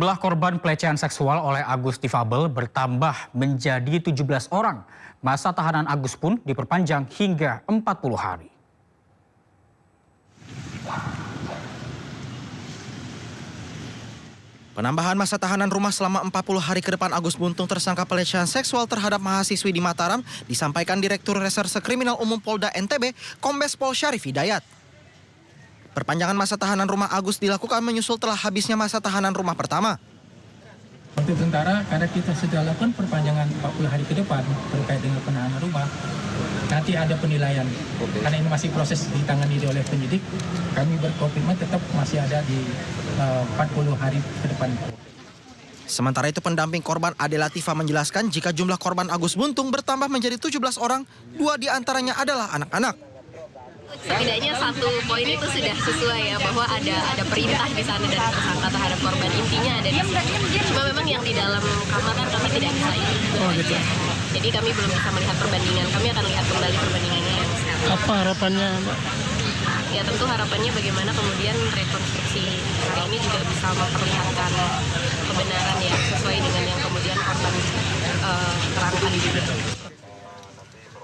Jumlah korban pelecehan seksual oleh Agus difabel bertambah menjadi 17 orang. Masa tahanan Agus pun diperpanjang hingga 40 hari. Penambahan masa tahanan rumah selama 40 hari ke depan Agus Buntung tersangka pelecehan seksual terhadap mahasiswi di Mataram disampaikan Direktur Reserse Kriminal Umum Polda NTB, Kombes Pol Syarif Hidayat. Perpanjangan masa tahanan rumah Agus dilakukan menyusul telah habisnya masa tahanan rumah pertama. Untuk tentara, karena kita sudah lakukan perpanjangan 40 hari ke depan terkait dengan penahanan rumah, nanti ada penilaian. Karena ini masih proses ditangani oleh penyidik, kami berkomitmen tetap masih ada di 40 hari ke depan. Sementara itu pendamping korban Ade Latifah menjelaskan jika jumlah korban Agus Buntung bertambah menjadi 17 orang, 2 diantaranya adalah anak-anak. Setidaknya satu poin itu sudah sesuai ya, bahwa ada perintah di sana dari tersangka terhadap korban, intinya ada di sini. Cuma memang yang di dalam kamar kan kami tidak bisa ini. Gitu. Jadi kami belum bisa melihat perbandingan, kami akan lihat kembali perbandingannya yang sekarang. Apa harapannya, Mbak? Ya tentu harapannya bagaimana kemudian rekonstruksi hari ini juga bisa memperlihatkan kebenaran ya, sesuai dengan yang kemudian korban terangkan juga.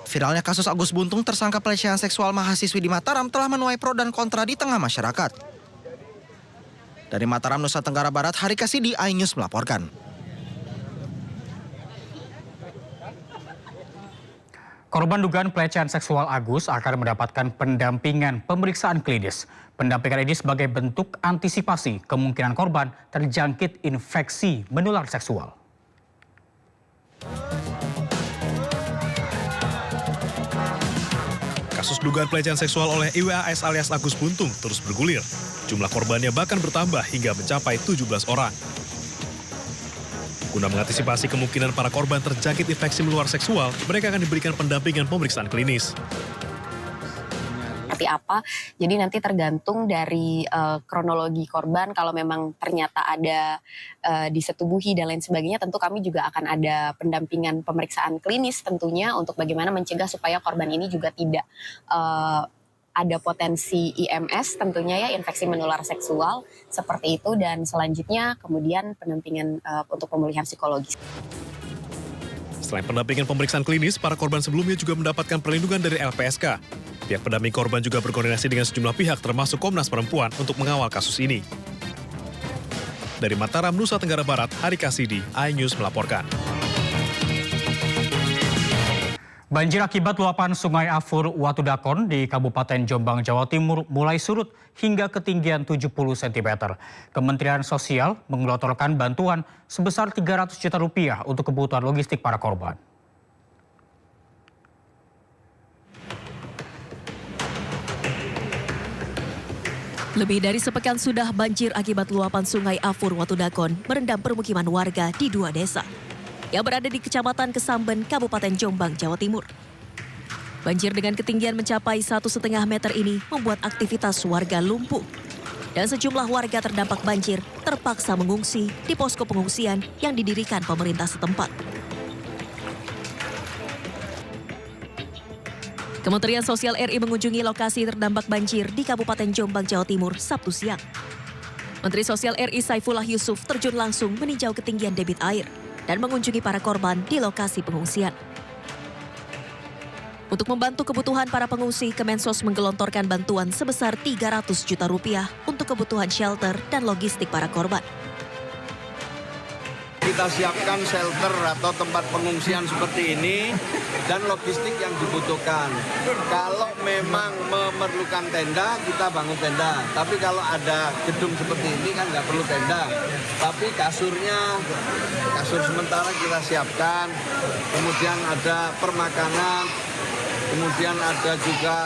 Viralnya kasus Agus Buntung tersangka pelecehan seksual mahasiswi di Mataram telah menuai pro dan kontra di tengah masyarakat. Dari Mataram, Nusa Tenggara Barat, Hari Kasidi, iNews melaporkan. Korban dugaan pelecehan seksual Agus akan mendapatkan pendampingan pemeriksaan klinis. Pendampingan ini sebagai bentuk antisipasi kemungkinan korban terjangkit infeksi menular seksual. Kasus dugaan pelecehan seksual oleh IWAS alias Agus Buntung terus bergulir. Jumlah korbannya bahkan bertambah hingga mencapai 17 orang. Guna mengantisipasi kemungkinan para korban terjangkit infeksi menular seksual, mereka akan diberikan pendampingan pemeriksaan klinis. Seperti apa, jadi nanti tergantung dari kronologi korban. Kalau memang ternyata ada disetubuhi dan lain sebagainya, tentu kami juga akan ada pendampingan pemeriksaan klinis tentunya untuk bagaimana mencegah supaya korban ini juga tidak ada potensi IMS tentunya ya, infeksi menular seksual seperti itu, dan selanjutnya kemudian pendampingan untuk pemulihan psikologis. Selain pendampingan pemeriksaan klinis, para korban sebelumnya juga mendapatkan perlindungan dari LPSK. Pihak pendamping korban juga berkoordinasi dengan sejumlah pihak termasuk Komnas Perempuan untuk mengawal kasus ini. Dari Mataram, Nusa Tenggara Barat, Hari Kasidi, iNews melaporkan. Banjir akibat luapan Sungai Afur Watudakon di Kabupaten Jombang, Jawa Timur mulai surut hingga ketinggian 70 cm. Kementerian Sosial menggelontorkan bantuan sebesar 300 juta rupiah untuk kebutuhan logistik para korban. Lebih dari sepekan sudah banjir akibat luapan Sungai Afur Watudakon merendam permukiman warga di 2 desa yang berada di Kecamatan Kesamben, Kabupaten Jombang, Jawa Timur. Banjir dengan ketinggian mencapai 1,5 meter ini membuat aktivitas warga lumpuh. Dan sejumlah warga terdampak banjir terpaksa mengungsi di posko pengungsian yang didirikan pemerintah setempat. Kementerian Sosial RI mengunjungi lokasi terdampak banjir di Kabupaten Jombang, Jawa Timur, Sabtu siang. Menteri Sosial RI Saifullah Yusuf terjun langsung meninjau ketinggian debit air dan mengunjungi para korban di lokasi pengungsian. Untuk membantu kebutuhan para pengungsi, Kemensos menggelontorkan bantuan sebesar 300 juta rupiah untuk kebutuhan shelter dan logistik para korban. Kita siapkan shelter atau tempat pengungsian seperti ini dan logistik yang dibutuhkan. Kalau memang memerlukan tenda, kita bangun tenda. Tapi kalau ada gedung seperti ini kan nggak perlu tenda. Tapi kasur sementara kita siapkan. Kemudian ada permakanan, kemudian ada juga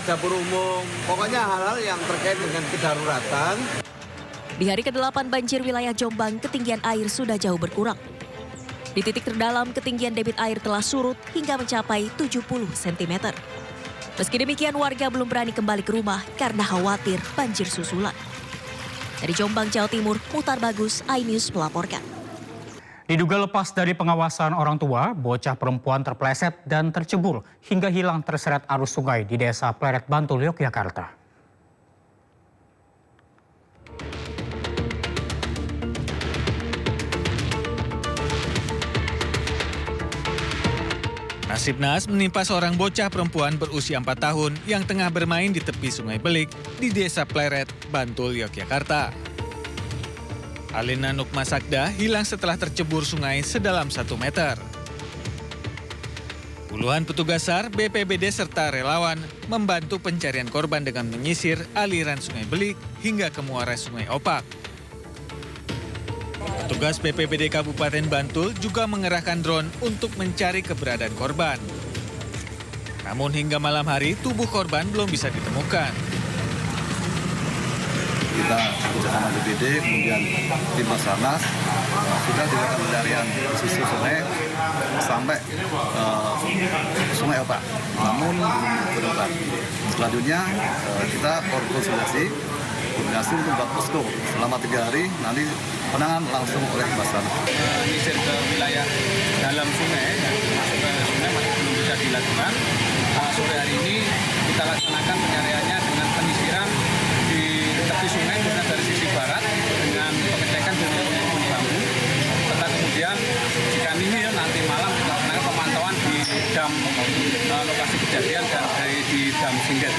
dapur umum. Pokoknya hal-hal yang terkait dengan kedaruratan. Di hari ke-8 banjir wilayah Jombang, ketinggian air sudah jauh berkurang. Di titik terdalam, ketinggian debit air telah surut hingga mencapai 70 cm. Meski demikian, warga belum berani kembali ke rumah karena khawatir banjir susulan. Dari Jombang, Jawa Timur, Muhtar Bagus, iNews melaporkan. Diduga lepas dari pengawasan orang tua, bocah perempuan terpeleset dan tercebur hingga hilang terseret arus sungai di Desa Pleret, Bantul, Yogyakarta. Nasib naas menimpa seorang bocah perempuan berusia 4 tahun yang tengah bermain di tepi Sungai Belik di Desa Pleret, Bantul, Yogyakarta. Alina Nukma Sakda hilang setelah tercebur sungai sedalam 1 meter. Puluhan petugas SAR, BPBD serta relawan membantu pencarian korban dengan menyisir aliran Sungai Belik hingga ke muara Sungai Opak. Petugas BPBD Kabupaten Bantul juga mengerahkan drone untuk mencari keberadaan korban. Namun hingga malam hari, tubuh korban belum bisa ditemukan. Kita bersama BPBD, kemudian tim Basarnas, sudah dilakukan pencarian sisi sungai sampai Sungai Opak. Namun belum ditemukan. Selanjutnya kita koordinasi untuk membuat posko selama 3 hari, nanti penanganan langsung oleh Basarnas. Menyisir ke wilayah dalam sungai, masuk ke sungai masih belum bisa dilakukan. Sore hari ini kita laksanakan pencariannya dengan penyisiran di tepi sungai, khususnya dari sisi barat, dengan pengecekan dengan maupun bambu. Serta kemudian jika ini nanti malam kita laksanakan pemantauan di dam lokasi kejadian dan di dam Singget.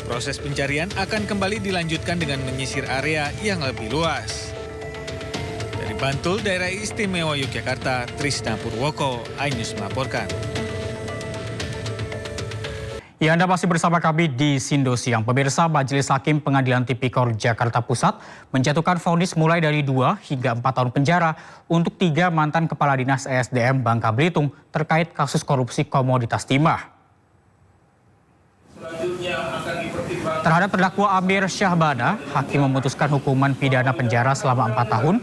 Proses pencarian akan kembali dilanjutkan dengan menyisir area yang lebih luas. Dari Bantul, Daerah Istimewa Yogyakarta, Trisna Purwoko, iNews melaporkan. Ya, Anda masih bersama kami di Sindo Siang. Pemirsa, Majelis Hakim Pengadilan Tipikor Jakarta Pusat menjatuhkan vonis mulai dari 2 hingga 4 tahun penjara untuk 3 mantan Kepala Dinas ESDM Bangka Belitung terkait kasus korupsi komoditas timah. Terhadap terdakwa Amir Syahbana, hakim memutuskan hukuman pidana penjara selama 4 tahun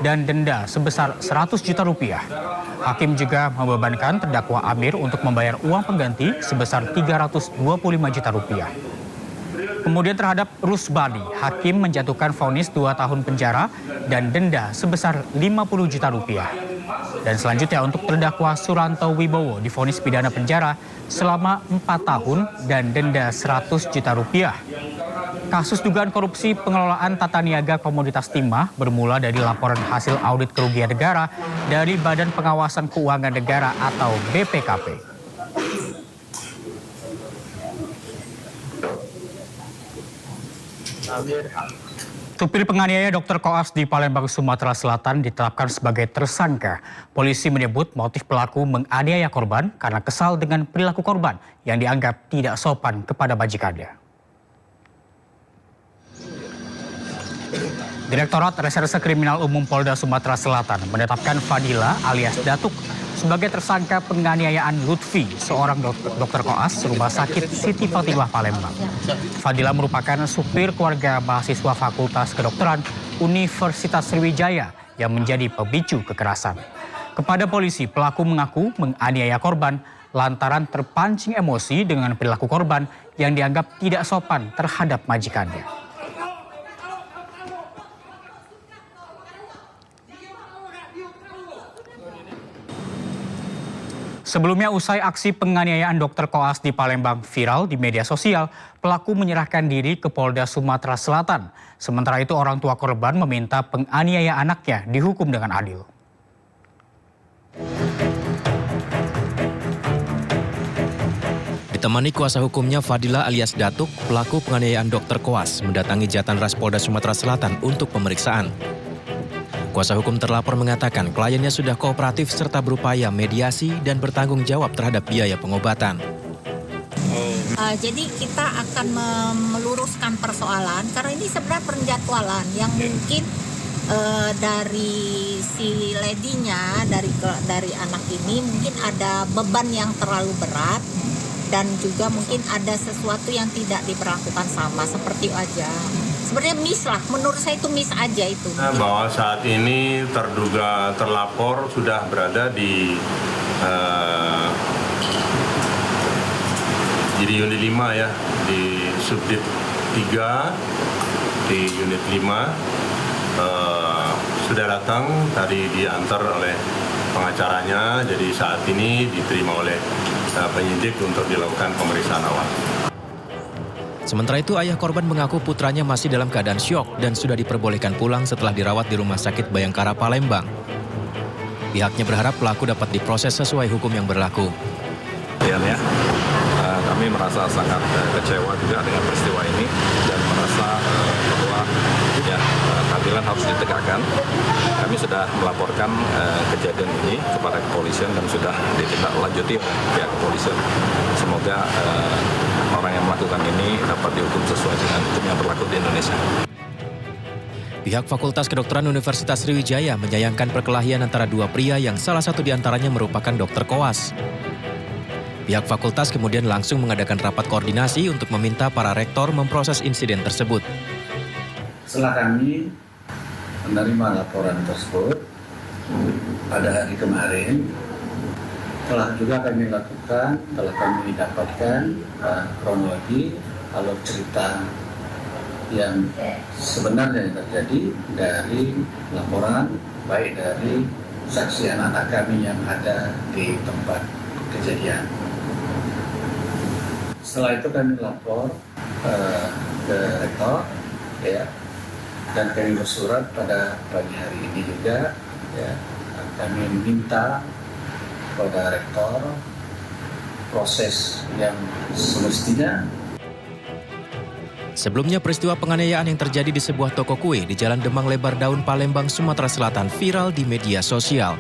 dan denda sebesar 100 juta rupiah. Hakim juga membebankan terdakwa Amir untuk membayar uang pengganti sebesar 325 juta rupiah. Kemudian terhadap Rusbadi, hakim menjatuhkan vonis 2 tahun penjara dan denda sebesar 50 juta rupiah. Dan selanjutnya untuk terdakwa Suranto Wibowo divonis pidana penjara selama 4 tahun dan denda 100 juta rupiah. Kasus dugaan korupsi pengelolaan tata niaga komoditas timah bermula dari laporan hasil audit kerugian negara dari Badan Pengawasan Keuangan Negara atau BPKP. Supir penganiaya dokter koas di Palembang, Sumatera Selatan ditetapkan sebagai tersangka. Polisi menyebut motif pelaku menganiaya korban karena kesal dengan perilaku korban yang dianggap tidak sopan kepada majikannya. Direktorat Reserse Kriminal Umum Polda Sumatera Selatan menetapkan Fadila alias Datuk sebagai tersangka penganiayaan Lutfi, seorang dokter koas Rumah Sakit Siti Fatimah Palembang. Fadila merupakan supir keluarga mahasiswa Fakultas Kedokteran Universitas Sriwijaya yang menjadi pemicu kekerasan. Kepada polisi, pelaku mengaku menganiaya korban lantaran terpancing emosi dengan perilaku korban yang dianggap tidak sopan terhadap majikannya. Sebelumnya, usai aksi penganiayaan dokter koas di Palembang viral di media sosial, pelaku menyerahkan diri ke Polda Sumatera Selatan. Sementara itu, orang tua korban meminta penganiaya anaknya dihukum dengan adil. Ditemani kuasa hukumnya Fadila alias Datuk, pelaku penganiayaan dokter koas mendatangi Jatanras Polda Sumatera Selatan untuk pemeriksaan. Kuasa hukum terlapor mengatakan kliennya sudah kooperatif serta berupaya mediasi dan bertanggung jawab terhadap biaya pengobatan. Jadi kita akan meluruskan persoalan karena ini sebenarnya penjadwalan yang mungkin dari si ladinya, dari anak ini mungkin ada beban yang terlalu berat dan juga mungkin ada sesuatu yang tidak diperlakukan sama seperti aja. Sebenarnya miss lah, menurut saya itu miss aja itu. Bahwa saat ini terduga terlapor sudah berada di unit 5 ya, di subdit 3 di unit 5 sudah datang, tadi diantar oleh pengacaranya, jadi saat ini diterima oleh penyidik untuk dilakukan pemeriksaan awal. Sementara itu, ayah korban mengaku putranya masih dalam keadaan syok dan sudah diperbolehkan pulang setelah dirawat di Rumah Sakit Bayangkara Palembang. Pihaknya berharap pelaku dapat diproses sesuai hukum yang berlaku. Kami merasa sangat kecewa juga dengan peristiwa ini dan merasa bahwa keadilan harus ditegakkan. Kami sudah melaporkan kejadian ini kepada kepolisian dan sudah ditindaklanjuti pihak kepolisian. Semoga orang yang melakukan ini dapat dihukum sesuai dengan hukum yang berlaku di Indonesia. Pihak Fakultas Kedokteran Universitas Sriwijaya menyayangkan perkelahian antara dua pria yang salah satu diantaranya merupakan dokter koas. Pihak fakultas kemudian langsung mengadakan rapat koordinasi untuk meminta para rektor memproses insiden tersebut. Setelah kami menerima laporan tersebut pada hari kemarin, telah juga kami lakukan, telah kami dapatkan kronologi alur cerita yang sebenarnya yang terjadi dari laporan, baik dari saksi anak-anak kami yang ada di tempat kejadian. Setelah itu kami lapor ke rektor, dan kami bersurat pada pagi hari ini juga, kami meminta kepada rektor proses yang semestinya. Sebelumnya peristiwa penganiayaan yang terjadi di sebuah toko kue di Jalan Demang Lebar Daun, Palembang, Sumatera Selatan viral di media sosial.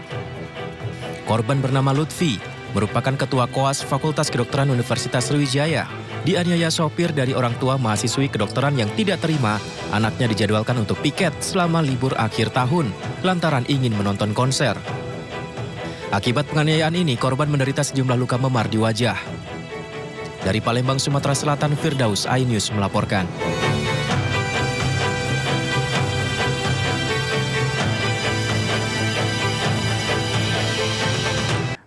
Korban bernama Lutfi, merupakan ketua koas Fakultas Kedokteran Universitas Sriwijaya, dianiaya sopir dari orang tua mahasiswi kedokteran yang tidak terima anaknya dijadwalkan untuk piket selama libur akhir tahun lantaran ingin menonton konser. Akibat penganiayaan ini, korban menderita sejumlah luka memar di wajah. Dari Palembang, Sumatera Selatan, Firdaus, iNews melaporkan.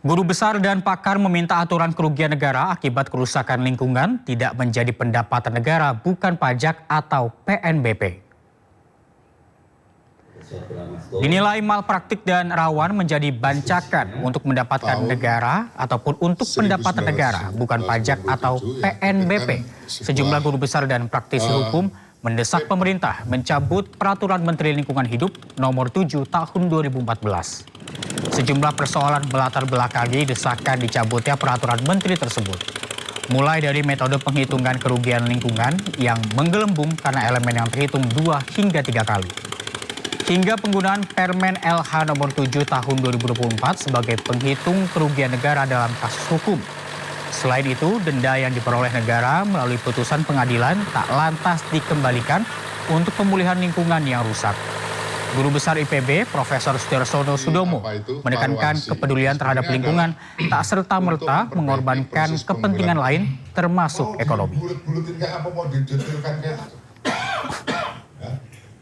Guru besar dan pakar meminta aturan kerugian negara akibat kerusakan lingkungan tidak menjadi pendapatan negara, bukan pajak atau PNBP. Dinilai malpraktik dan rawan menjadi bancakan untuk mendapatkan negara ataupun untuk pendapatan negara, bukan pajak atau PNBP. Sejumlah guru besar dan praktisi hukum mendesak pemerintah mencabut Peraturan Menteri Lingkungan Hidup Nomor 7 Tahun 2014. Sejumlah persoalan melatar belakangi desakan dicabutnya peraturan menteri tersebut. Mulai dari metode penghitungan kerugian lingkungan yang menggelembung karena elemen yang terhitung 2 hingga 3 kali. Hingga penggunaan Permen LH Nomor 7 Tahun 2024 sebagai penghitung kerugian negara dalam kasus hukum. Selain itu, denda yang diperoleh negara melalui putusan pengadilan tak lantas dikembalikan untuk pemulihan lingkungan yang rusak. Guru Besar IPB, Profesor Sudarsono Sudomo, menekankan kepedulian terhadap lingkungan tak serta-merta mengorbankan kepentingan lain termasuk ekonomi.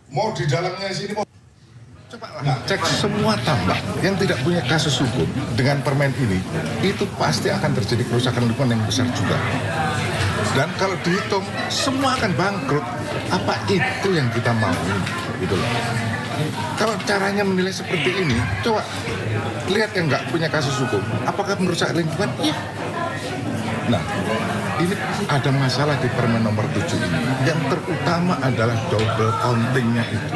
Mau di dalamnya sini mau cek semua tambak yang tidak punya kasus hukum dengan permen ini, itu pasti akan terjadi kerusakan lingkungan yang besar juga. Dan kalau dihitung semua akan bangkrut. Apa itu yang kita mau? Gitu loh. Kalau caranya menilai seperti ini, coba lihat yang nggak punya kasus hukum, apakah merusak lingkungan? Iya. Nah, ini ada masalah di Permen Nomor 7 ini. Yang terutama adalah double counting-nya itu.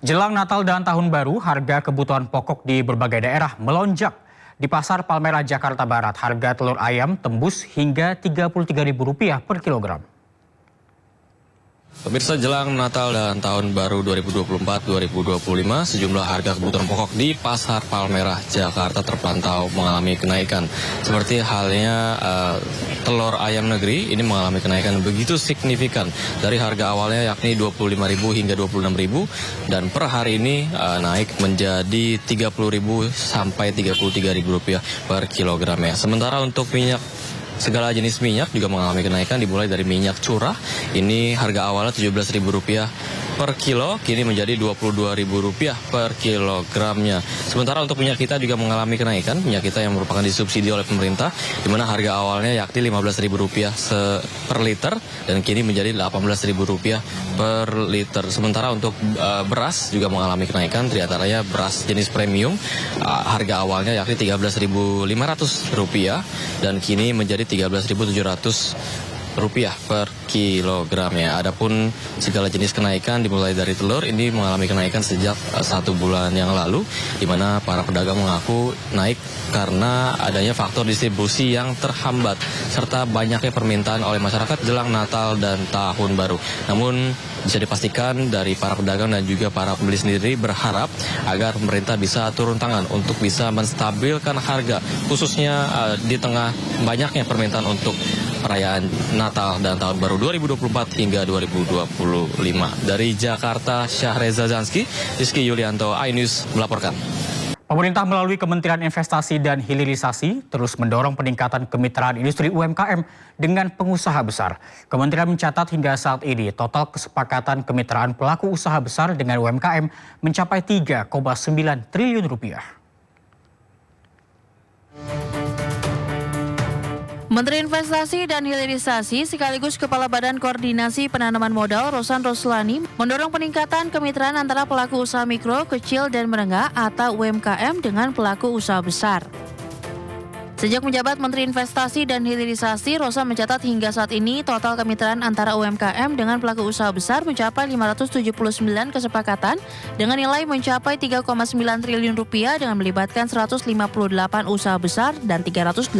Jelang Natal dan Tahun Baru, harga kebutuhan pokok di berbagai daerah melonjak. Di Pasar Palmerah, Jakarta Barat, harga telur ayam tembus hingga Rp33.000 per kilogram. Pemirsa, jelang Natal dan Tahun Baru 2024-2025, sejumlah harga kebutuhan pokok di Pasar Palmerah, Jakarta terpantau mengalami kenaikan. Seperti halnya telur ayam negeri, ini mengalami kenaikan begitu signifikan. Dari harga awalnya yakni Rp25.000 hingga Rp26.000, dan per hari ini naik menjadi Rp30.000 sampai Rp33.000 per kilogramnya. Sementara untuk minyak, segala jenis minyak juga mengalami kenaikan, dimulai dari minyak curah. Ini harga awalnya Rp17.000 per kilo, kini menjadi Rp22.000 per kilogramnya. Sementara untuk minyak kita juga mengalami kenaikan, minyak kita yang merupakan disubsidi oleh pemerintah, di mana harga awalnya yakni Rp15.000 per liter, dan kini menjadi Rp18.000 per liter. Sementara untuk beras juga mengalami kenaikan, diantaranya beras jenis premium, harga awalnya yakni Rp13.500 dan kini menjadi Rp13.700 per kilogram ya. Adapun segala jenis kenaikan dimulai dari telur ini mengalami kenaikan sejak 1 bulan yang lalu, di mana para pedagang mengaku naik karena adanya faktor distribusi yang terhambat serta banyaknya permintaan oleh masyarakat jelang Natal dan Tahun Baru. Namun bisa dipastikan dari para pedagang dan juga para pembeli sendiri berharap agar pemerintah bisa turun tangan untuk bisa menstabilkan harga, khususnya di tengah banyaknya permintaan untuk perayaan Natal dan Tahun Baru 2024 hingga 2025. Dari Jakarta, Syahreza Zanski, Rizky Yulianto, iNews melaporkan. Pemerintah melalui Kementerian Investasi dan Hilirisasi terus mendorong peningkatan kemitraan industri UMKM dengan pengusaha besar. Kementerian mencatat hingga saat ini total kesepakatan kemitraan pelaku usaha besar dengan UMKM mencapai 3,9 triliun rupiah. Menteri Investasi dan Hilirisasi sekaligus Kepala Badan Koordinasi Penanaman Modal Rosan Roslani mendorong peningkatan kemitraan antara pelaku usaha mikro, kecil, dan menengah atau UMKM dengan pelaku usaha besar. Sejak menjabat Menteri Investasi dan Hilirisasi, Rosan mencatat hingga saat ini total kemitraan antara UMKM dengan pelaku usaha besar mencapai 579 kesepakatan dengan nilai mencapai 3,9 triliun rupiah dengan melibatkan 158 usaha besar dan 389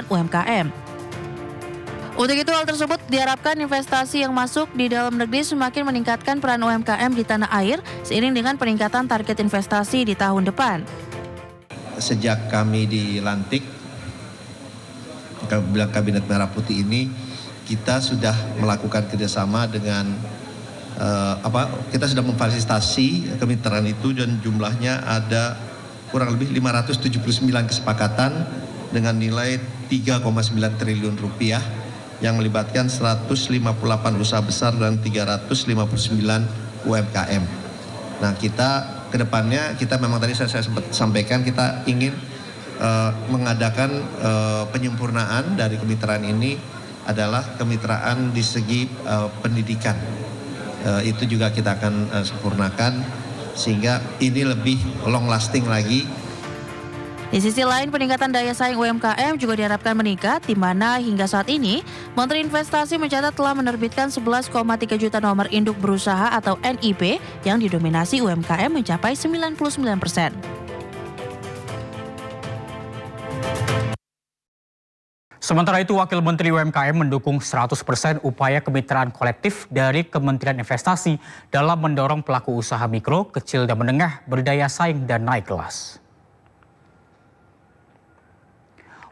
UMKM. Untuk itu, hal tersebut diharapkan investasi yang masuk di dalam negeri semakin meningkatkan peran UMKM di tanah air seiring dengan peningkatan target investasi di tahun depan. Sejak kami dilantik Kabinet Merah Putih ini, kita sudah melakukan kerjasama dengan kita sudah memfasilitasi kemitraan itu dan jumlahnya ada kurang lebih 579 kesepakatan dengan nilai 3,9 triliun rupiah yang melibatkan 158 usaha besar dan 359 UMKM. Nah, kita kedepannya kita memang tadi saya sempat sampaikan kita ingin mengadakan penyempurnaan dari kemitraan ini adalah kemitraan di segi pendidikan. Itu juga kita akan sempurnakan sehingga ini lebih long lasting lagi. Di sisi lain, peningkatan daya saing UMKM juga diharapkan meningkat, di mana hingga saat ini Menteri Investasi mencatat telah menerbitkan 11,3 juta nomor induk berusaha atau NIB yang didominasi UMKM mencapai 99%. Sementara itu, Wakil Menteri UMKM mendukung 100% upaya kemitraan kolektif dari Kementerian Investasi dalam mendorong pelaku usaha mikro, kecil, dan menengah berdaya saing dan naik kelas.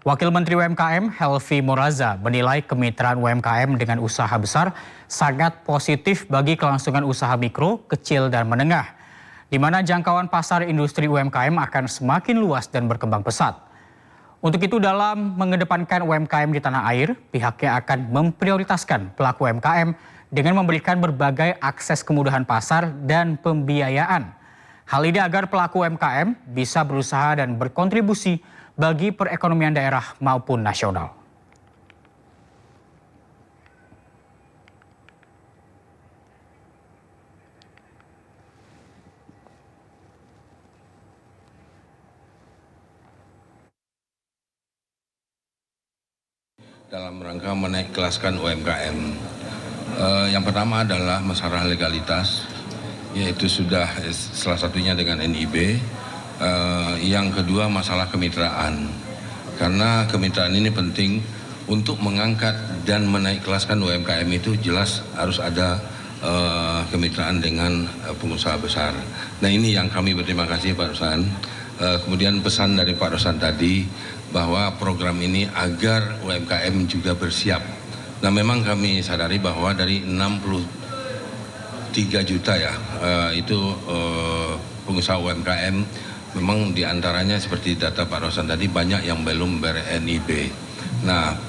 Wakil Menteri UMKM Helvi Moraza menilai kemitraan UMKM dengan usaha besar sangat positif bagi kelangsungan usaha mikro, kecil, dan menengah, di mana jangkauan pasar industri UMKM akan semakin luas dan berkembang pesat. Untuk itu, dalam mengedepankan UMKM di tanah air, pihaknya akan memprioritaskan pelaku UMKM dengan memberikan berbagai akses kemudahan pasar dan pembiayaan. Hal ini agar pelaku UMKM bisa berusaha dan berkontribusi bagi perekonomian daerah maupun nasional. Dalam rangka menaik kelaskan UMKM, yang pertama adalah masalah legalitas, yaitu sudah salah satunya dengan NIB. Yang kedua masalah kemitraan, karena kemitraan ini penting untuk mengangkat dan menaik kelaskan UMKM itu jelas harus ada kemitraan dengan pengusaha besar. Nah, ini yang kami berterima kasih Pak Rosan. Kemudian pesan dari Pak Rosan tadi bahwa program ini agar UMKM juga bersiap. Nah, memang kami sadari bahwa dari 63 juta ya itu pengusaha UMKM, memang diantaranya seperti data Pak Rosan tadi banyak yang belum ber-NIB. Nah,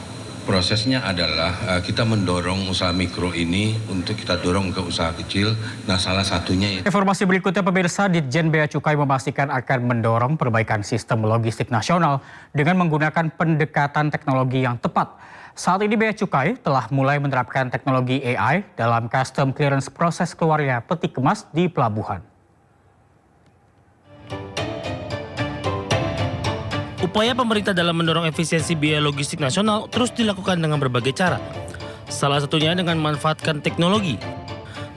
prosesnya adalah kita mendorong usaha mikro ini untuk kita dorong ke usaha kecil. Nah, salah satunya. Informasi berikutnya, pemirsa, Ditjen Bea Cukai memastikan akan mendorong perbaikan sistem logistik nasional dengan menggunakan pendekatan teknologi yang tepat. Saat ini Bea Cukai telah mulai menerapkan teknologi AI dalam custom clearance proses keluarnya peti kemas di pelabuhan. Upaya pemerintah dalam mendorong efisiensi biaya logistik nasional terus dilakukan dengan berbagai cara. Salah satunya dengan memanfaatkan teknologi.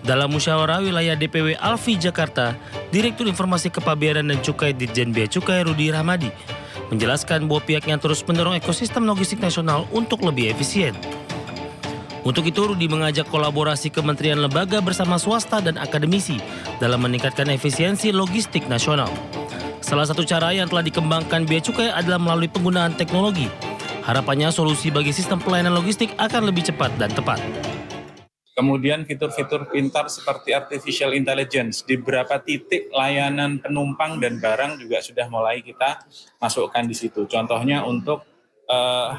Dalam musyawarah wilayah DPW Alfi Jakarta, Direktur Informasi Kepabeanan dan Cukai Ditjen Bea Cukai Rudi Rahmadi menjelaskan bahwa pihaknya terus mendorong ekosistem logistik nasional untuk lebih efisien. Untuk itu, Rudi mengajak kolaborasi kementerian lembaga bersama swasta dan akademisi dalam meningkatkan efisiensi logistik nasional. Salah satu cara yang telah dikembangkan Bea Cukai adalah melalui penggunaan teknologi. Harapannya solusi bagi sistem pelayanan logistik akan lebih cepat dan tepat. Kemudian fitur-fitur pintar seperti artificial intelligence di beberapa titik layanan penumpang dan barang juga sudah mulai kita masukkan di situ. Contohnya untuk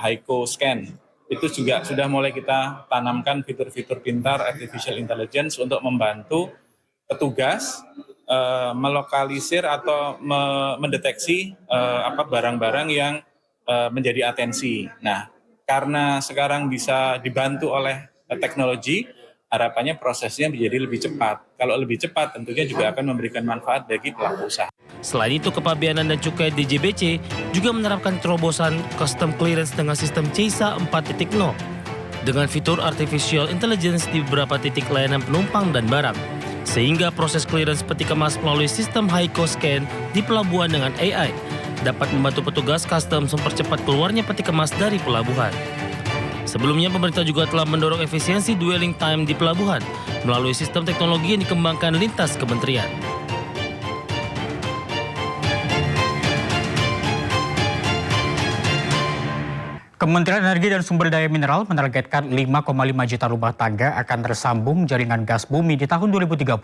HICO Scan, itu juga sudah mulai kita tanamkan fitur-fitur pintar artificial intelligence untuk membantu petugas melokalisir atau mendeteksi barang-barang yang menjadi atensi. Nah, karena sekarang bisa dibantu oleh teknologi, harapannya prosesnya menjadi lebih cepat. Kalau lebih cepat, tentunya juga akan memberikan manfaat bagi pelaku usaha. Selain itu, Kepabeanan dan Cukai DJBC juga menerapkan terobosan custom clearance dengan sistem CISA 4.0 dengan fitur artificial intelligence di beberapa titik layanan penumpang dan barang, sehingga proses clearance peti kemas melalui sistem HICO Scan di pelabuhan dengan AI dapat membantu petugas custom mempercepat keluarnya peti kemas dari pelabuhan. Sebelumnya, pemerintah juga telah mendorong efisiensi dwelling time di pelabuhan melalui sistem teknologi yang dikembangkan lintas kementerian. Kementerian Energi dan Sumber Daya Mineral menargetkan 5,5 juta rumah tangga akan tersambung jaringan gas bumi di tahun 2030.